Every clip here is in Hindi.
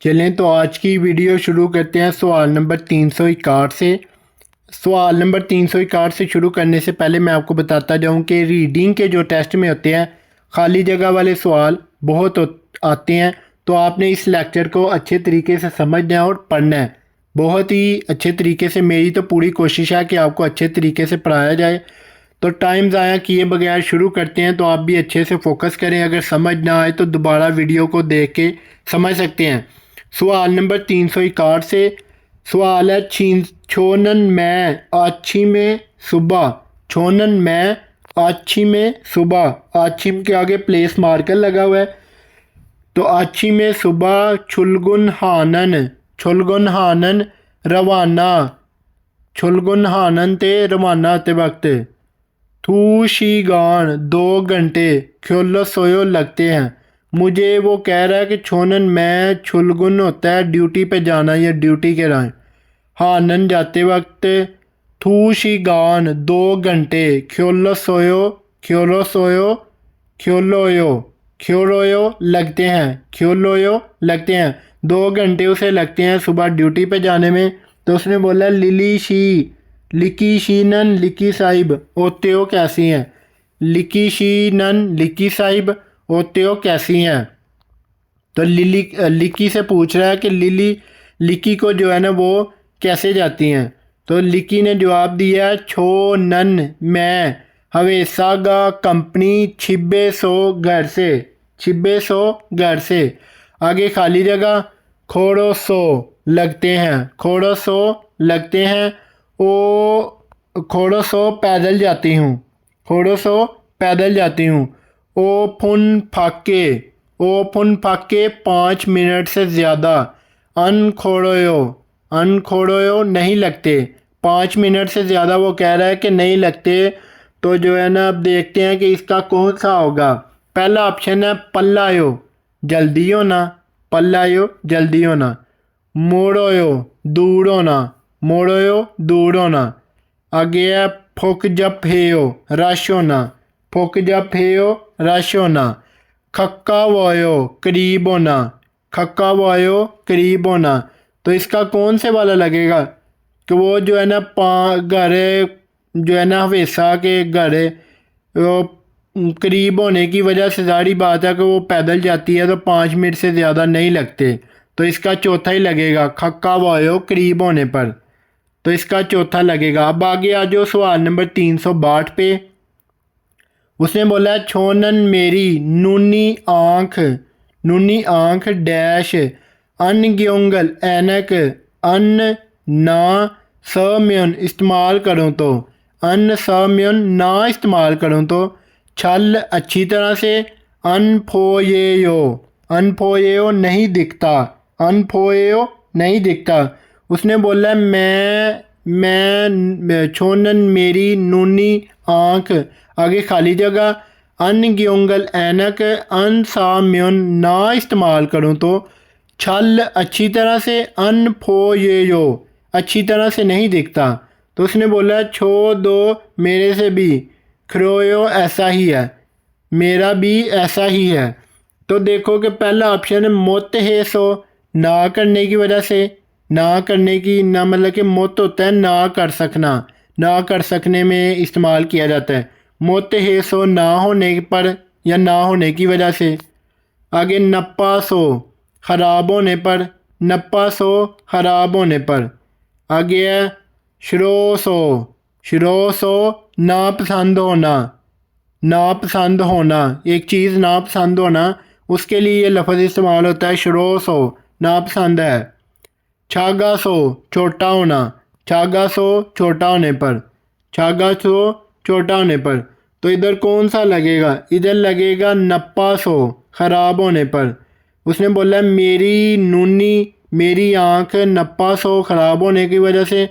चलें तो आज की वीडियो शुरू करते हैं सवाल नंबर 361 से। सवाल नंबर 361 से शुरू करने से पहले मैं आपको बताता जाऊं कि रीडिंग के जो टेस्ट में होते हैं खाली जगह वाले सवाल बहुत आते हैं, तो आपने इस लेक्चर को अच्छे तरीके से समझना है और पढ़ना है बहुत ही अच्छे तरीके से। मेरी तो पूरी कोशिश है कि आपको अच्छे तरीके से पढ़ाया जाए। तो टाइम ज़ाया किए बगैर शुरू करते हैं, तो आप भी अच्छे से फोकस करें। अगर समझ ना आए तो दोबारा वीडियो को देख के समझ सकते हैं। सवाल नंबर 361 से सवाल है छोनन मैं आछी में सुबह। छोनन मैं आछी में सुबह। आछी के आगे प्लेस मार्कर लगा हुआ है, तो आछी में सुबह छुलगुन हानन। छुलगुन हानन रवाना। छुलगुन हानन ते रवाना होते वक्त। थू शी गान 2 घंटे ख्योलो सोयो लगते हैं। मुझे वो कह रहा है कि छोनन मैं छुलगुन होता है ड्यूटी पे जाना या ड्यूटी के राय। हानन जाते वक्त। थू शी गान 2 घंटे ख्योलो सोयो। ख्योलो सोयो ख्योलोयो। ख्योलोयो लगते हैं। ख्योलोयो लगते हैं। 2 घंटे उसे लगते हैं सुबह ड्यूटी पे जाने में। तो उसने बोला लिली शी लिकी शीनन लिकी साहिब होते हो कैसी हैं। लिकी शीनन लिकी साहिब होते हो कैसी हैं। तो लिकी से पूछ रहा है कि लिकी को जो है ना वो कैसे जाती हैं। तो लिकी ने जवाब दिया छो नन मैं हवेसागा कंपनी 600 घर से। 600 घर से। आगे खाली जगह खोड़ो सो लगते हैं। खोड़ो सो लगते हैं। ओ खोड़ो सो पैदल जाती हूँ। खोड़ो सो पैदल जाती हूँ। ओ फुन फाके। ओ फुन फाके 5 मिनट से ज़्यादा। अन खोड़ोयो। अन खोड़ोयो नहीं लगते। 5 मिनट से ज़्यादा वो कह रहा है कि नहीं लगते। तो जो है ना अब देखते हैं कि इसका कौन सा होगा। पहला ऑप्शन है पल्लायो जल्दी होना। पल्लायो जल्दी होना। मोड़ोयो दूर होना। मोड़ोयो दूर होना। आगे है फुक जप हेयो रश होना। फुक जप हेयो रश होना। खक्का वायो करीब होना। खक्का वायो करीब होना। तो इसका कौन से वाला लगेगा कि वो जो है ना घर जो है ना हवेसा के घर वो करीब होने की वजह से जारी बात है कि वो पैदल जाती है, तो 5 मिनट से ज़्यादा नहीं लगते। तो इसका चौथा ही लगेगा खक्का वायो करीब होने पर। तो इसका चौथा लगेगा। अब आगे आ जाओ सवाल नंबर 362 पे। उसने बोला छोनन मेरी नूनी आँख। नूनी आँख डैश अनग्योंगल ऐनक अन ना समयन इस्तेमाल करूँ तो। अन समयन ना इस्तेमाल करूँ तो छल अच्छी तरह से। अनफोएयो। अनफोएयो नहीं दिखता। अनफोएयो नहीं दिखता। उसने बोला मैं छोनन मेरी नूनी आँख आगे खाली जगह अनग्योंगल ऐनक अनसाम्योन ना इस्तेमाल करूँ तो छल अच्छी तरह से। अनफोएयो अच्छी तरह से नहीं दिखता। तो उसने बोला छो दो मेरे से भी। खरोयो ऐसा ही है। मेरा भी ऐसा ही है। तो देखो कि पहला ऑप्शन है मोत है सो ना करने की वजह से। ना करने की ना मतलब कि मोत होता है ना कर सकना। ना कर सकने में इस्तेमाल किया जाता है। मोत है सो ना होने पर या ना होने की वजह से। आगे नप्पा सो ख़राब होने पर। नप्पा सो ख़राब होने पर। आगे है शरोसो। शरोसो नापसंद होना। नापसंद होना एक चीज़ नापसंद होना उसके लिए ये लफ्ज़ इस्तेमाल होता है शरोसो नापसंद है। छागा सो छोटा होना। छागा सो छोटा होने पर। छागा सो छोटा होने पर। तो इधर कौन सा लगेगा। इधर लगेगा नप्पा सो ख़राब होने पर। उसने बोला मेरी नूनी मेरी आँख नप्पा सो ख़राब होने की वजह से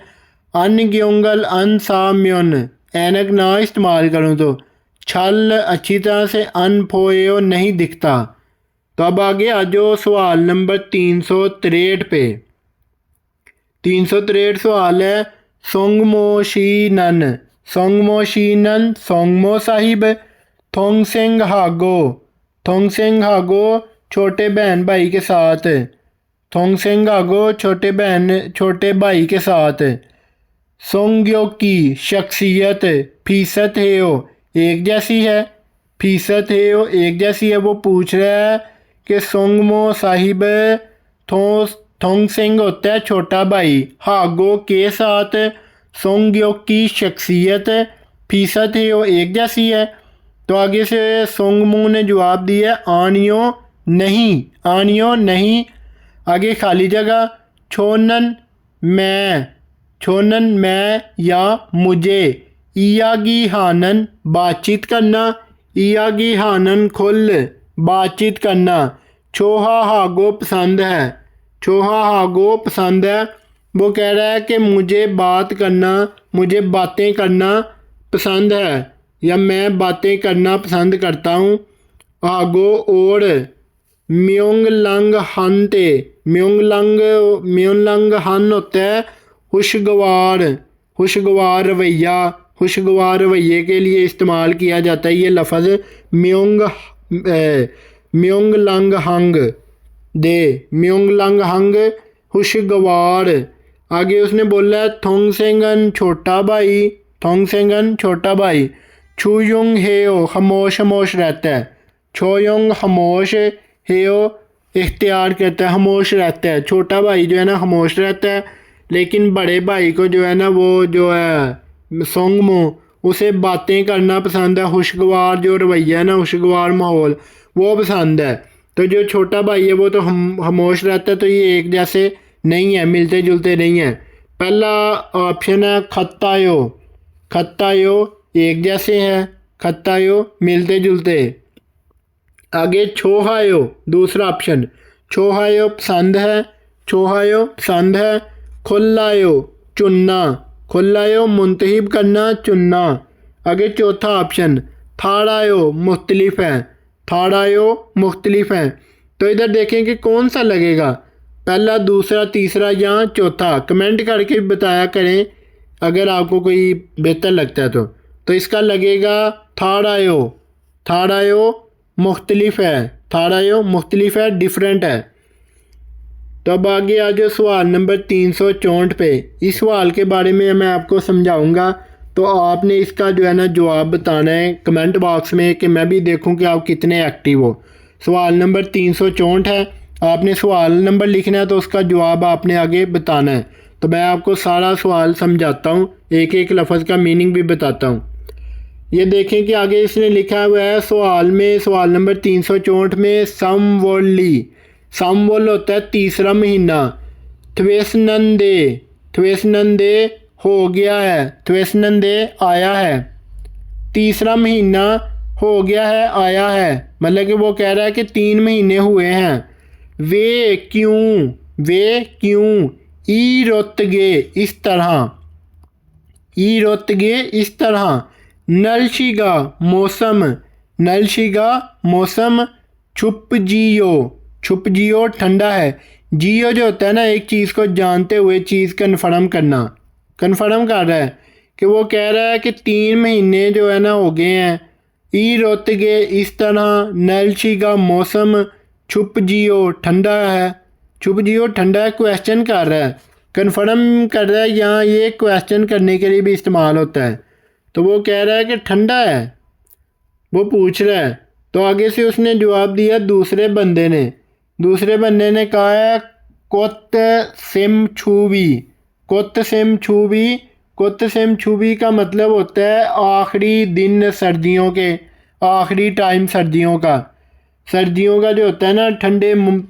अनग्योंगल अनसाम्योन ऐनक ना इस्तेमाल करूँ तो छल अच्छी तरह से अनफोएयो नहीं दिखता। तो अब आगे आ जाओ सवाल नंबर 363 पे। 363 सवाल है सोंगमोशीनन। सोंगमोशीनन सोंगमो साहिब थोंगसेंग हागो। थोंगसेंग हागो छोटे बहन भाई के साथ। थोंगसेंग आगो छोटे भाई के साथ। सोंग्यो की शख्सियत फीसद है वो एक जैसी है। फीसद है वो एक जैसी है। वो पूछ रहा है कि सोंगमो साहिब थोंगसेंग होता है छोटा भाई, हागो के साथ सोंग्यो की शख्सियत फीसद है वो एक जैसी है। तो आगे से सोंगमू ने जवाब दिया आनियो नहीं, आनियो नहीं। आगे खाली जगह छोनन मैं, छोनन मैं या मुझे, इयागी हानन बातचीत करना, इयागी हानन खुल बातचीत करना। छोहा हागो पसंद है, छोहा हागो पसंद है। वो कह रहा है कि मुझे बात करना, मुझे बातें करना पसंद है या मैं बातें करना पसंद करता हूँ। हागो और म्योंगलंग हनते, म्योंगलंग हन होता है खुशगवार, खुशगवार रवैया, खुशगवार रवैये के लिए इस्तेमाल किया जाता है ये लफ्ज़ म्योंगलंग हंग दे, म्योंगलंग हंग खुशगवार। आगे उसने बोला थोंगसेंगन छोटा भाई, थोंगसेंगन छोटा भाई। छुयुंग हेओ खामोश खामोश रहता है, छोयुंग खामोश हेओ इख्तियार करता है, खामोश रहता है। छोटा भाई जो है ना खामोश रहता है, लेकिन बड़े भाई को जो है ना वो जो है सोंगमो उसे बातें करना पसंद है। खुशगवार जो रवैया है ना, खुशगवार माहौल वो पसंद है। तो जो छोटा भाई है वो तो खामोश रहता है। तो ये एक जैसे नहीं है, मिलते जुलते नहीं है। पहला ऑप्शन है खत्तायो, खत्तायो एक जैसे हैं, खत्तायो मिलते जुलते। आगे छोहायो दूसरा ऑप्शन, छोहायो पसंद है, छोहायो पसंद है। खुल्लायो चुनना, खुल्लायो मुंतहिब करना, चुनना। आगे चौथा ऑप्शन थाड़ायो मुख्तलिफ है, थाड़ायो मुख्तलिफ है। तो इधर देखें कि कौन सा लगेगा, पहला दूसरा तीसरा या चौथा। कमेंट करके बताया करें अगर आपको कोई बेहतर लगता है तो इसका लगेगा थाड़ायो, थाड़ायो मुख्तलिफ है, थाड़ायो मुख्तलिफ है, डिफरेंट है। तो अब आगे आ जाओ सवाल नंबर 364 पे। इस सवाल के बारे में मैं आपको समझाऊंगा, तो आपने इसका जो है ना जवाब बताना है कमेंट बॉक्स में कि मैं भी देखूं कि आप कितने एक्टिव हो। सवाल नंबर 364 है, आपने सवाल नंबर लिखना है तो उसका जवाब आपने आगे बताना है। तो मैं आपको सारा सवाल समझाता हूँ, एक एक लफ्ज़ का मीनिंग भी बताता हूँ। ये देखें कि आगे इसने लिखा हुआ है सवाल में, सवाल नंबर 364 में समवोली, समवोल होता है तीसरा महीना। थ्वेसनंदे, थ्वेसनंदे हो गया है, थ्वेसनंदे आया है। तीसरा महीना हो गया है, आया है, मतलब कि वो कह रहा है कि 3 महीने हुए हैं। वे क्यों, वे क्यों ई रोतगे इस तरह, ई रोतगे इस तरह। नलशिगा मौसम, नलशिगा मौसम। छुप जियो, छुप जियो ठंडा है। जियो जो होता है ना एक चीज़ को जानते हुए चीज़ कन्फर्म करना, कन्फर्म कर रहा है कि वो कह रहा है कि 3 महीने जो है ना हो गए हैं। ई रोतगे इस तरह, नलशिगा मौसम, छुप जियो ठंडा है, छुप जियो ठंडा है। क्वेश्चन कर रहा है, कन्फर्म कर रहा है, यहाँ ये क्वेश्चन करने के लिए भी इस्तेमाल होता है। तो वो कह रहा है कि ठंडा है, वो पूछ रहा है। तो आगे से उसने जवाब दिया दूसरे बंदे ने, दूसरे बंदे ने कहा है कोत सिम छूबी, कोत सिम छूबी। कोत सिम छूबी का मतलब होता है आखिरी दिन सर्दियों के, आखिरी टाइम सर्दियों का। सर्दियों का जो होता है ना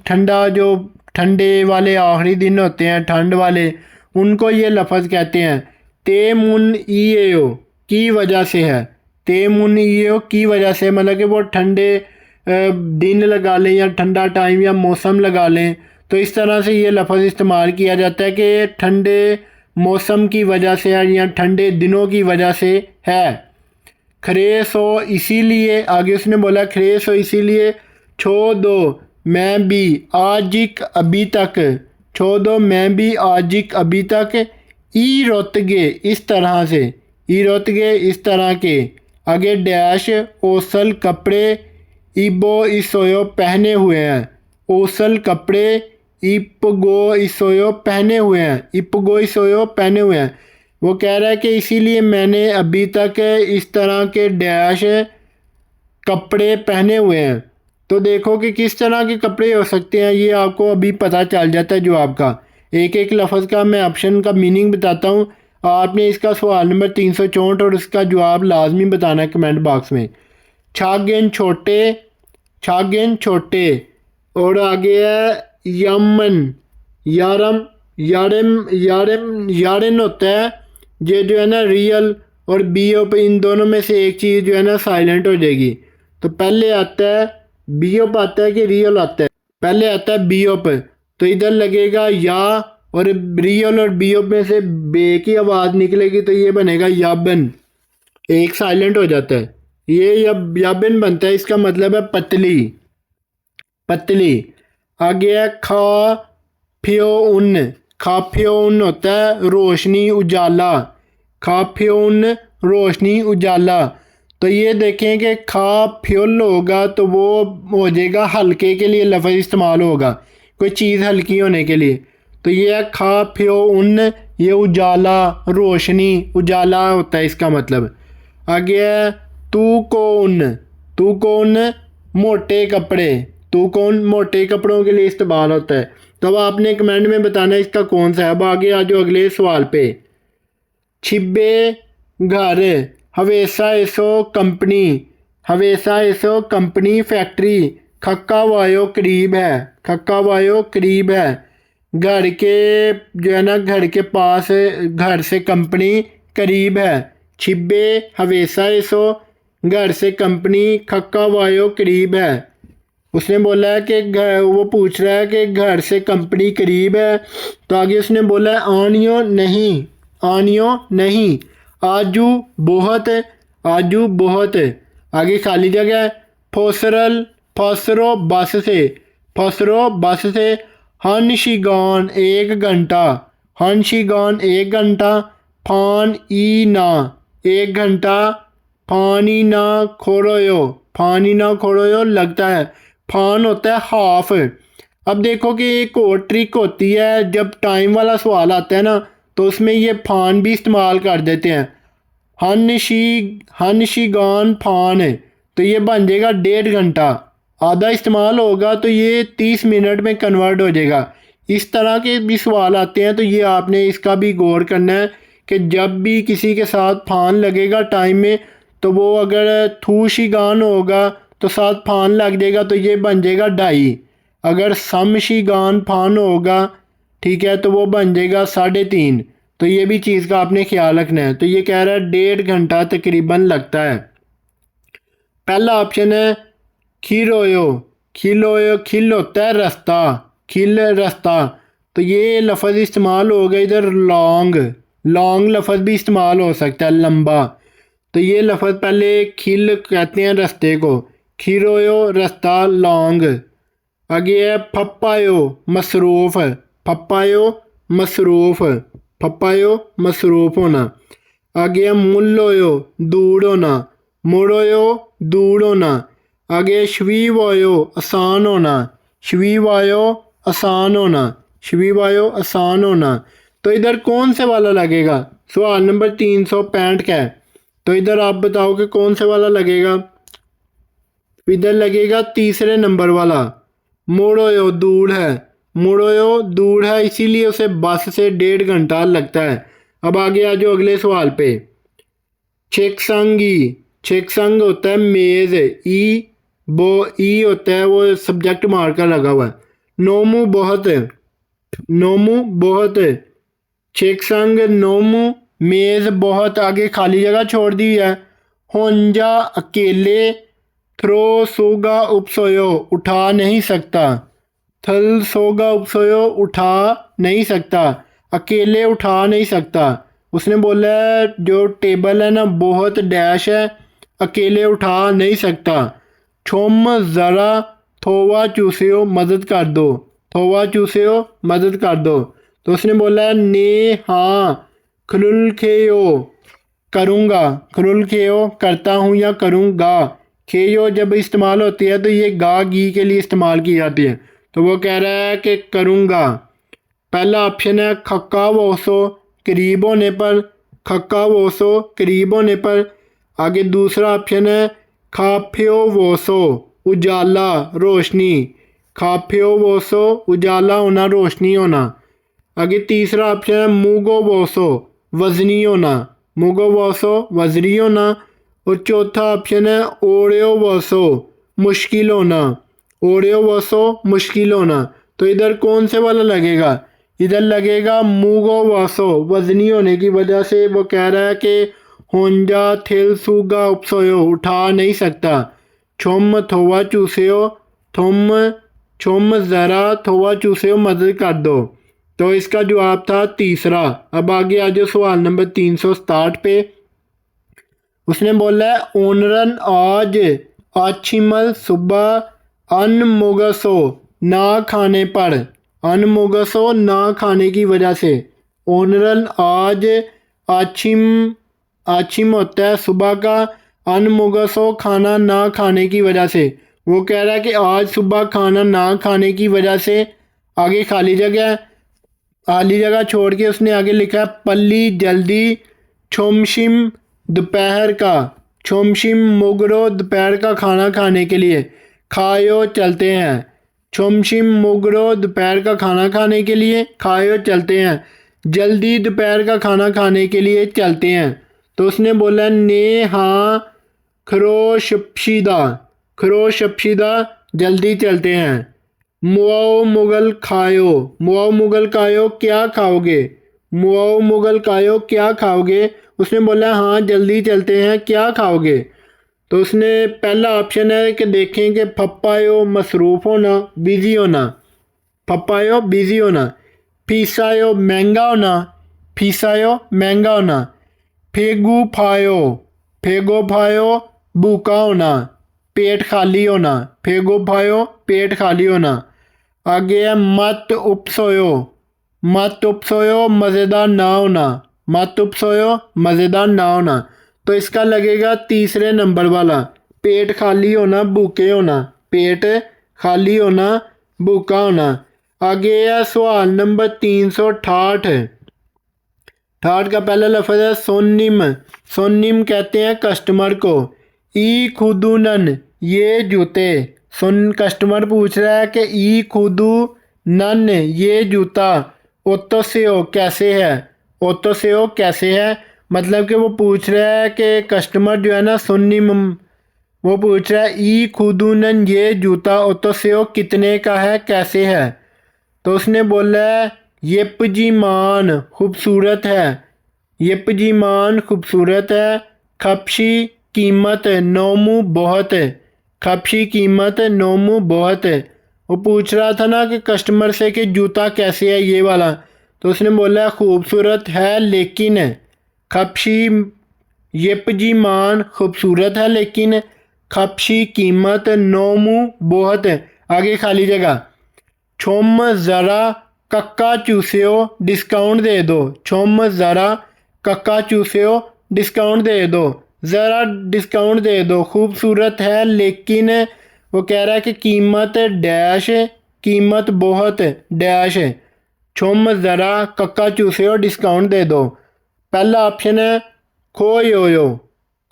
ठंडा जो ठंडे वाले आखिरी दिन होते हैं ठंड वाले, उनको ये लफ्ज़ कहते हैं। तेमुन ईओ की वजह से है, तेमुन ईओ की वजह से, मतलब कि वो ठंडे दिन लगा लें या ठंडा टाइम या मौसम लगा लें, तो इस तरह से ये लफ्ज़ इस्तेमाल किया जाता है कि ठंडे मौसम की वजह से है या ठंडे दिनों की वजह से है। खरेस हो इसीलिए, आगे उसने बोला खरेस हो इसीलिए। छोड़ दो मैं भी आजिक अभी तक, छोड़ दो मैं भी आजिक अभी तक। ई रोतगे इस तरह से, ई रोतगे इस तरह के। आगे डैश ओसल कपड़े, इबो इसोयो पहने हुए हैं, ओसल कपड़े, इपगोइसोयो पहने हुए हैं, इपगोइसोयो पहने हुए हैं। वो कह रहा है कि इसीलिए मैंने अभी तक इस तरह के डैश कपड़े पहने हुए हैं। तो देखो कि किस तरह के कपड़े हो सकते हैं, ये आपको अभी पता चल जाता है जवाब का। एक एक लफ्ज़ का मैं ऑप्शन का मीनिंग बताता हूँ, आपने इसका सवाल नंबर 364 और उसका जवाब लाजमी बताना है कमेंट बॉक्स में। छागेन छोटे, छागेन छोटे। और आगे है यमन, यारम, यारम यारन होता है, ये जो है ना रियल और बीओप, इन दोनों में से एक चीज़ जो है ना साइलेंट हो जाएगी। तो पहले आता है बीओप आता है कि रियल आता है? पहले आता है बीओप, तो इधर लगेगा या, और रियल और बीओप में से बे की आवाज़ निकलेगी तो ये बनेगा याबन, एक साइलेंट हो जाता है, ये याबन बनता है। इसका मतलब है पतली, पतली। आगे है खा फ्यो उन, खाफ्यो उन होता है रोशनी उजाला, खाफ्यो उन रोशनी उजाला। तो ये देखें कि खा फ्योल होगा तो वो हो जाएगा हल्के के लिए लफ्ज़ इस्तेमाल होगा, कोई चीज़ हल्की होने के लिए। तो ये है खा फ्यो उन, ये उजाला रोशनी उजाला होता है इसका मतलब। आगे है तू कौन, तू कौन मोटे कपड़े, तू कौन मोटे कपड़ों के लिए इस्तेमाल होता है। तो अब आपने कमेंट में बताना है इसका कौन सा है। अब आगे आ जाओ अगले सवाल पे। छिब्बे घर, हवेसा ऐसो कंपनी, हवेसा ऐसो कंपनी फैक्ट्री, खक्का वायो करीब है, खक्का वायो करीब है। घर के जो है ना घर के पास, घर से कंपनी करीब है। छिब्बे हवेसा ऐसो, घर से कंपनी, खक्का वायो करीब है। उसने बोला है कि घर, वो पूछ रहा है कि घर से कंपनी करीब है, तो आगे उसने बोला है आनियो नहीं, आनियो नहीं। आजू बहुत, आजू बहुत। आगे खाली जगह है। फोसरल, फोसरो बस से, फोसरो बस से। हनशिगॉन एक घंटा, हनशिगॉन एक घंटा। फान ई ना एक घंटा, फानी ना खोड़ोयो, फानी ना खोड़ोयो लगता है, फान होता है हाफ। अब देखो कि एक और ट्रिक होती है, जब टाइम वाला सवाल आता है ना तो उसमें ये फान भी इस्तेमाल कर देते हैं। हनशिगान फान है तो ये बन जाएगा 1.5 घंटा, आधा इस्तेमाल होगा तो ये 30 मिनट में कन्वर्ट हो जाएगा। इस तरह के भी सवाल आते हैं, तो ये आपने इसका भी गौर करना है कि जब भी किसी के साथ फान लगेगा टाइम में, तो वो अगर थूशिगान होगा तो साथ फान लग जाएगा तो ये बन जाएगा 2.5। अगर समशिगान फान होगा, ठीक है, तो वो बन जाएगा 3.5। तो ये भी चीज़ का आपने ख्याल रखना है। तो ये कह रहा है 1.5 घंटा तकरीबन लगता है। पहला ऑप्शन है खीरोयो, खिलोयो, खिल होता है रास्ता, खिल रास्ता। तो ये लफ्ज़ इस्तेमाल हो गया इधर लॉन्ग, लॉन्ग लफ्ज़ भी इस्तेमाल हो सकता है लंबा। तो ये लफ्ज़ पहले खिल कहते हैं रास्ते को, खीरोयो रास्ता लॉन्ग। आगे है पप्पायो मसरूफ़, पप्पायो मसरूफ़, पप्पायो मसरूफ़ होना। आगे है मुल्लोयो दूर होना, मुड़ोयो दूर होना। आगे शवीवायो आसान होना, शवीवायो आसान होना, शवीवायो आसान होना। तो इधर कौन से वाला लगेगा? सवाल नंबर 365 का है, तो इधर आप बताओ कि कौन से वाला लगेगा। इधर लगेगा तीसरे नंबर वाला, मोड़ोयो दूर है, मोड़ोयो दूर है इसीलिए उसे बस से 1.5 घंटा लगता है। अब आगे आ जाओ अगले सवाल पे। छेकसंगी, छेकसंग होता है मेज़, ई होता है वो सब्जेक्ट मार्कर लगा हुआ है। नोमू बहुत, नोमू बहुत। छेकसंग नोमू मेज़ बहुत, आगे खाली जगह छोड़ दी है। होंजा अकेले, थ्रो सोगा उपसोयो उठा नहीं सकता, थल सोगा उपसोयो उठा नहीं सकता, अकेले उठा नहीं सकता। उसने बोला है जो टेबल है ना बहुत डैश है, अकेले उठा नहीं सकता। छोम ज़रा थोवा चूसियो मदद कर दो, थोवा चूसियो मदद कर दो। तो उसने बोला है ने हाँ, खलुल खेयो करूँगा, खलुल खेयो करता हूँ या करूँगा। खेयो जब इस्तेमाल होती है तो ये गा गी के लिए इस्तेमाल की जाती है, तो वो कह रहा है कि करूँगा। पहला ऑप्शन है खक्का वोसो करीब होने पर, खक्का वोसो करीब होने पर। आगे दूसरा ऑप्शन है खाफ्यो वोसो उजाला रोशनी, खाफ्यो वोसो उजाला होना रोशनी होना। आगे तीसरा ऑप्शन है मूगो वोसो वजनी होना, मूगो वोसो वजनी होना। और चौथा ऑप्शन है ओडियो वोसो मुश्किल होना, ओडियो वोसो मुश्किल होना। तो इधर कौन से वाला लगेगा? इधर लगेगा मूगो वासो वजनी होने की वजह से वो कह रहा है कि होंजा थिल सूगा उपसोयो उठा नहीं सकता। छुम थोवा चूसेयो थुम छुम ज़रा थोवा चूसेयो मदद कर दो। तो इसका जवाब था तीसरा। अब आगे आ जाओ सवाल नंबर 367 पे। उसने बोला है ओनरन आज आछिमल सुबह अनमुगसो ना खाने पर, अनमुगसो ना खाने की वजह से। ओनरन आज आछिम, आछिम होता है सुबह का, अनमुगसो खाना ना खाने की वजह से। वो कह रहा है कि आज सुबह खाना ना खाने की वजह से। आगे खाली जगह, खाली जगह छोड़ के उसने आगे लिखा है पल्ली जल्दी छोमशिम दोपहर का, छोमशिम मुगरो दोपहर का खाना खाने के लिए, खायो चलते हैं। छोमशिम मुगरो दोपहर का खाना खाने के लिए, खायो चलते हैं। जल्दी दोपहर का खाना खाने के लिए चलते हैं। तो उसने बोला ने हाँ खरोशपशीदा, खरोशपशीदा जल्दी चलते हैं। मुआओ मुगल खायो, मुआओ मुगल खायो क्या खाओगे, मुआओ मुगल खायो क्या खाओगे। उसने बोला हाँ जल्दी चलते हैं क्या खाओगे। तो उसने पहला ऑप्शन है कि देखें कि पप्पायो मसरूफ़ होना बिज़ी होना, पप्पायो बिज़ी होना। फीसायो महंगा होना, फीसायो महंगा होना। फेगू फायो, फेगो फायो भूखा होना, पेट खाली होना, फेगो फायो पेट खाली होना। आगे है मत उपसोयो, मत उपसोयो मज़ेदार ना होना, मत उपसोयो मज़ेदार ना होना। तो इसका लगेगा तीसरे नंबर वाला, पेट खाली होना भूखे होना, पेट खाली होना भूखा होना। आगे है सवाल नंबर 368। ठाठ का पहला लफ्ज़ है सोनिम, सोनिम कहते हैं कस्टमर को। ई खुदूनन ये जूते, सुन कस्टमर पूछ रहा है कि ई खुदू नन ये जूता ओतो से हो कैसे है, ओतो से हो कैसे है। मतलब कि वो पूछ रहा है कि कस्टमर जो है ना सुन्निम, वो पूछ रहा है ई खुदूनन ये जूता ओतो से हो कितने का है कैसे है। तो उसने बोला है येपजीमान खूबसूरत है, येपजीमान खूबसूरत है। खपशी कीमत नोमू बहुत है, खपशी कीमत नोमू बहुत है। वो पूछ रहा था ना कि कस्टमर से कि जूता कैसे है ये वाला। तो उसने बोला खूबसूरत है लेकिन, खपशी येपजीमान खूबसूरत है लेकिन, खपशी कीमत नोमू बहुत है। आगे खाली जगह। छोम ज़रा कक्का चूसियो डिस्काउंट दे दो, छोम ज़रा कक्का चूसियो डिस्काउंट दे दो, ज़रा डिस्काउंट दे दो। खूबसूरत है लेकिन वो कह रहा है कि कीमत डैश, कीमत बहुत डैश है। छोम ज़रा कक्का चूसियो डिस्काउंट दे दो। पहला ऑप्शन है खोयो,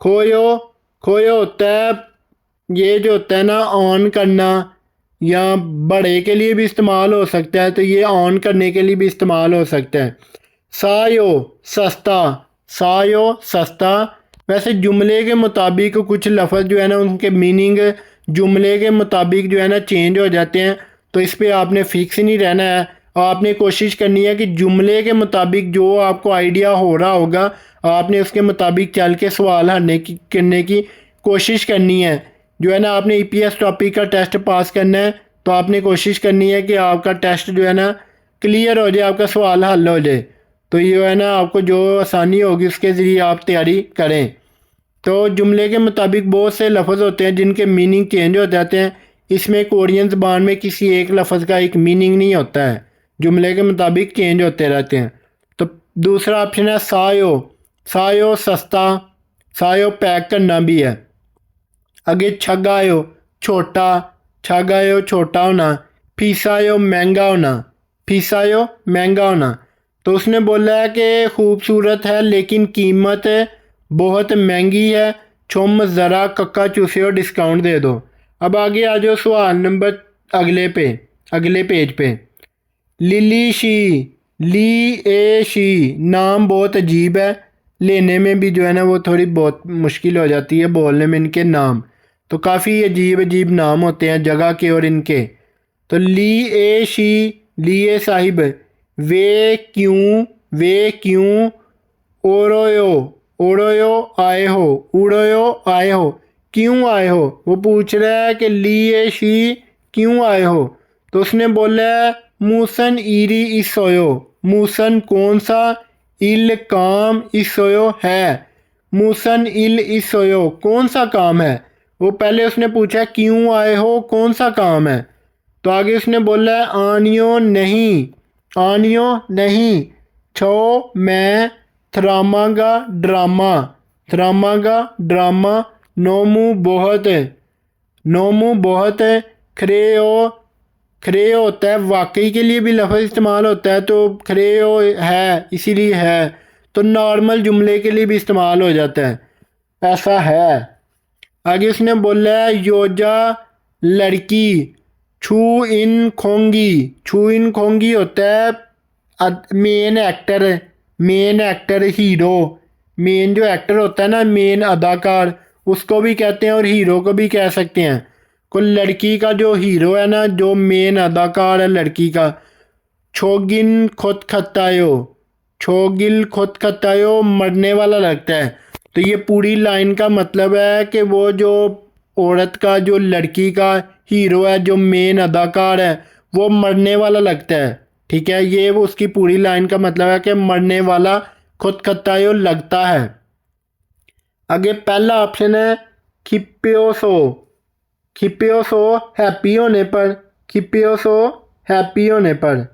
खोयो, खोयो होता है ये जो होता है ना ऑन करना, या बड़े के लिए भी इस्तेमाल हो सकता है, तो ये ऑन करने के लिए भी इस्तेमाल हो सकता है। सायो सस्ता, सायो सस्ता। वैसे जुमले के मुताबिक कुछ लफ्ज़ जो है ना उनके मीनिंग जुमले के मुताबिक जो है ना चेंज हो जाते हैं, तो इस पर आपने फ़िक्स नहीं रहना है। आपने कोशिश करनी है कि जुमले के मुताबिक जो आपको आइडिया हो रहा होगा आपने उसके मुताबिक चल के सवाल हल करने की कोशिश करनी है। जो है ना आपने ईपीएस टॉपिक का टेस्ट पास करना है, तो आपने कोशिश करनी है कि आपका टेस्ट जो है ना क्लियर हो जाए, आपका सवाल हल हो जाए। तो ये है ना आपको जो आसानी होगी उसके ज़रिए आप तैयारी करें। तो जुमले के मुताबिक बहुत से लफ्ज़ होते हैं जिनके मीनिंग चेंज हो जाते हैं। इसमें कोरियन ज़बान में किसी एक लफ्ज़ का एक मीनिंग नहीं होता है, जुमले के मुताबिक चेंज होते रहते हैं। तो दूसरा ऑप्शन है सायो, सायो सस्ता, सायो पैक करना भी है। आगे छगायो छोटा, छगायो छोटा होना। फीसायो महंगा होना, फीसायो महंगा होना। तो उसने बोला है कि खूबसूरत है लेकिन कीमत बहुत महंगी है, छुम ज़रा कक्का चूसे और डिस्काउंट दे दो। अब आगे आ जाओ सवाल नंबर अगले पेज पे। Lily Shi, Li A Shi, नाम बहुत अजीब है, लेने में भी जो है ना वो थोड़ी बहुत मुश्किल हो जाती है बोलने में इनके नाम। तो काफ़ी अजीब अजीब नाम होते हैं जगह के और इनके। तो ली ए शी, लिए साहिब, वे क्यों ओरोयो, ओरोयो आए हो, उड़ोयो आए हो, क्यों आए हो। वो पूछ रहा है कि लिए शी क्यों आए हो। तो उसने बोला है मूसन ईरी इसोयो, मूसन कौन सा, इल काम, इसोयो है, मूसन इल इसोयो कौन सा काम है। वो पहले उसने पूछा क्यों आए हो, कौन सा काम है। तो आगे उसने बोला है आनियो नहीं, आनियो नहीं, छो मैं, थ्रामागा ड्रामा, थ्रामागा ड्रामा, नोमू बहुत, नोमू बहुत, खरेओ, खरेओ होता है वाकई के लिए भी लफ्ज़ इस्तेमाल होता है, तो खरेओ है इसीलिए है, तो नॉर्मल जुमले के लिए भी इस्तेमाल हो जाता है, ऐसा है। आगे उसने बोला है योजा लड़की, छू इन खोंगी, छू इन खोंगी होता है main actor, main actor hero, main जो एक्टर होता है ना मेन अदाकार, उसको भी कहते हैं और हीरो को भी कह सकते हैं। को लड़की का जो हीरो है ना, जो मेन अदाकार है लड़की का, छोगिन खुद खतायो, छोगिल खुद खतायो मरने वाला लगता है। तो ये पूरी लाइन का मतलब है कि वो जो औरत का, जो लड़की का हीरो है, जो मेन अदाकार है, वो मरने वाला लगता है। ठीक है, ये वो उसकी पूरी लाइन का मतलब है कि मरने वाला खुद खतायो लगता है। आगे पहला ऑप्शन है खिप्योसो, खिप्योसो हैप्पी होने पर, खिप्योसो हैप्पी होने पर,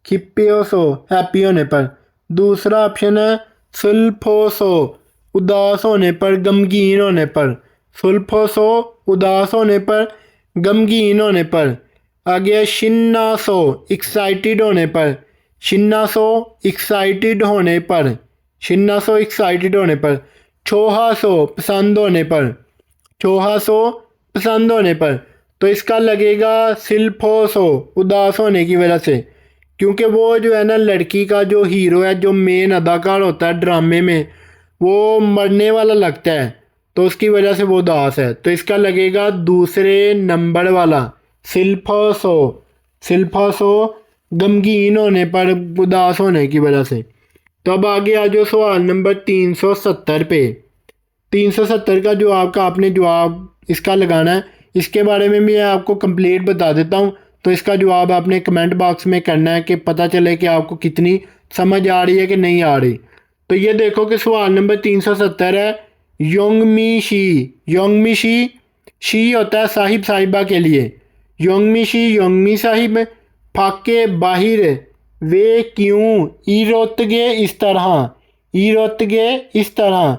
खिप्योसो हैप्पी होने पर। दूसरा ऑप्शन है सुल्फोसो, उदास होने पर, गमगीन होने पर, सुल्फोसो उदास होने पर, गमगीन होने पर। आगे शिन्नासो एक्साइटेड होने पर, शिन्नासो एक्साइटेड होने पर, शिन्नासो एक्साइटेड होने पर। छोहासो पसंद होने पर, छोहासो पसंद होने पर। तो इसका लगेगा सिल्फोसो उदास होने की वजह से, क्योंकि वो जो है ना लड़की का जो हीरो है, जो मेन अदाकार होता है ड्रामे में, वो मरने वाला लगता है, तो उसकी वजह से वो उदास है। तो इसका लगेगा दूसरे नंबर वाला सिल्फोसो, सिल्फोसो गमगीन होने पर, उदास होने की वजह से। तो अब आगे आ जाओ सवाल नंबर 370 पे। 370 का जो आपका आपने जवाब इसका लगाना है, इसके बारे में भी मैं आपको कंप्लीट बता देता हूँ। तो इसका जवाब आपने कमेंट बॉक्स में करना है कि पता चले कि आपको कितनी समझ आ रही है कि नहीं आ रही। तो ये देखो कि सवाल नंबर 370 है योंगमी शी, योंगमी शी होता है साहिब साहिबा के लिए, योंगमी शी योंगमी साहिब, फाके बाहिर, वे क्यों, ईरोतगे इस तरह, ईरोतगे इस तरह।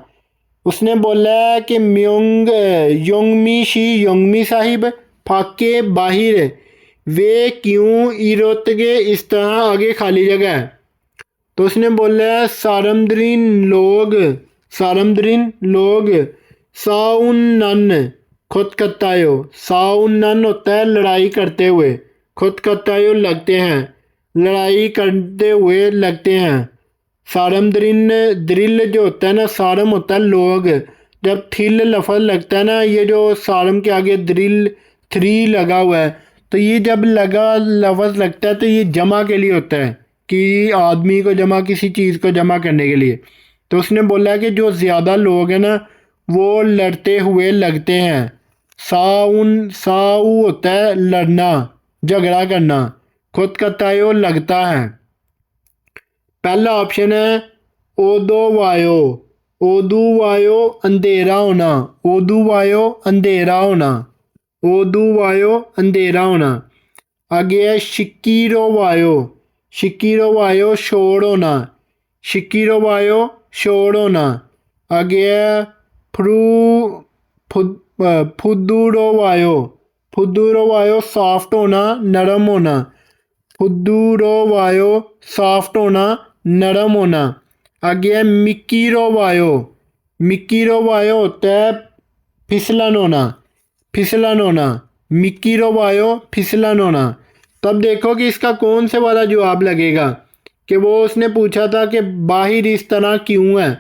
उसने बोला है कि म्योंग योंगमी शी योंगमी साहिब, फाके बाहिर, वे क्यों ईरोतगे इस तरह, आगे खाली जगह है। तो उसने बोला है सारमद्रीन लोग, सारमद्रीन लोग, साउनन खुद कत्तायो, साउनन होता है लड़ाई करते हुए, खुद कत्तायो लगते हैं, लड़ाई करते हुए लगते हैं। सारम द्रिन, द्रिल जो होता है ना, सारम होता है लोग, जब थिल लफज लगता है ना, ये जो सारम के आगे द्रिल थ्री लगा हुआ है, तो ये जब लगा लफज लगता है तो ये जमा के लिए होता है, कि आदमी को जमा, किसी चीज़ को जमा करने के लिए। तो उसने बोला है कि जो ज़्यादा लोग हैं ना वो लड़ते हुए लगते हैं। साऊ होता है लड़ना, झगड़ा करना, खुद कतायो लगता है। पहला ऑप्शन है ओदो वायो, ओदू वायो अंधेरा होना, ओदू वायो अंधेरा होना, ओदू वायो अंधेरा होना। आगे है शिकीरो वायो, शिकीरो वायो शोर होना, शिकीरो वायो शोर होना। आगे है फ्रू फुदूरो वायो, फुद्दूरोवायो सॉफ्ट होना, नरम होना। फुद्दूरोवायो सॉफ्ट होना, नरम होना। आगे है मिकीरोवायो। मिकीरोवायो होता है फिसलन होना, फिसलन होना। मिकीरोवायो फिसलन होना। तब देखो कि इसका कौन से वाला जवाब लगेगा। कि वो उसने पूछा था कि बाहिर इस तरह क्यों है।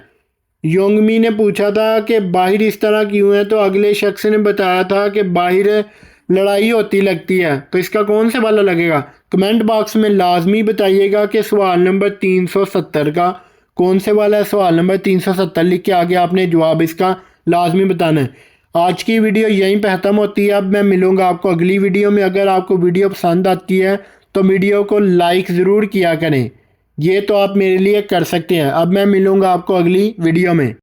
योंगमी ने पूछा था कि बाहिर इस तरह क्यों है, तो अगले शख्स ने बताया था कि बाहिर लड़ाई होती लगती है। तो इसका कौन से वाला लगेगा। कमेंट बॉक्स में लाजमी बताइएगा कि सवाल नंबर 370 का कौन से वाला है। सवाल नंबर 370 लिख के आगे आपने जवाब इसका लाजमी बताना है। आज की वीडियो यहीं पे ख़त्म होती है। अब मैं मिलूँगा आपको अगली वीडियो में। अगर आपको वीडियो पसंद आती है तो वीडियो को लाइक ज़रूर किया करें। ये तो आप मेरे लिए कर सकते हैं। अब मैं मिलूँगा आपको अगली वीडियो में।